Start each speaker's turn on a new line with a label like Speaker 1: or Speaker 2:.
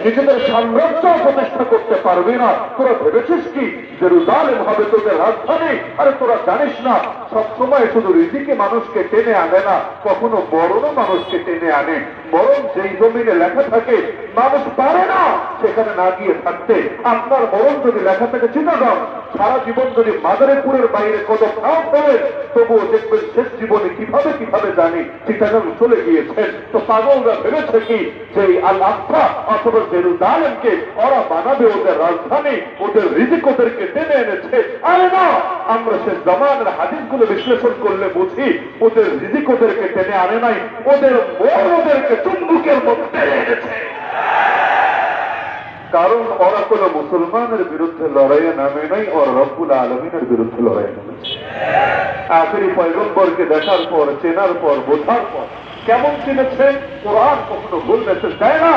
Speaker 1: নিজেদের সাম্রাজ্য প্রতিষ্ঠা করতে পারবি না। তোরা ভেবেছিস কি জেরুজালেম হবে তোদের রাজধানী? আরে তোরা জানিস না, সবসময় শুধু রিজিকে মানুষকে টেনে আনে না, কখনো বরণও মানুষকে টেনে আনে। বরং যেই জমিনে লেখা থাকে মানুষ পারে না সেখানে না গিয়ে থাকতে, আপনার বরং যদি লেখা থাকে চিটাগাং, সারা জীবন যদি মাদারীপুরের বাইরে কত খাও ফেলেন, তবুও দেখবেন শেষ জীবনে কিভাবে কিভাবে জানি চিটাগাং চলে গিয়েছেন। তো পাগলরা ভেবেছে কি যে আল আকসা অথবা জেরুজালেমকে ওরা বানাবে ওদের রাজধানী, ওদের রিজিক ওদেরকে টেনে এনেছে? আরে না, আমরা সে জামানের হাদিসগুলো বিশ্লেষণ করলে বুঝি ওদের রিজিক ওদেরকে টেনে আনে নাই, ওদের মন ওদেরকে চুম্বুকের মধ্যে টেনে এনেছে। কারণ ওরা কোন মুসলমানের বিরুদ্ধে লড়াইয়ে নামে নাই, ওর রব্বুল আলমিনের বিরুদ্ধে লড়াইয়ে নেমেছে। আখেরি পয়গম্বরকে দেখার পর, চেনার পর, বোঝার পর কেমন চিনেছে? কোরআন কখনো ভুল মেসেজ দেয় না।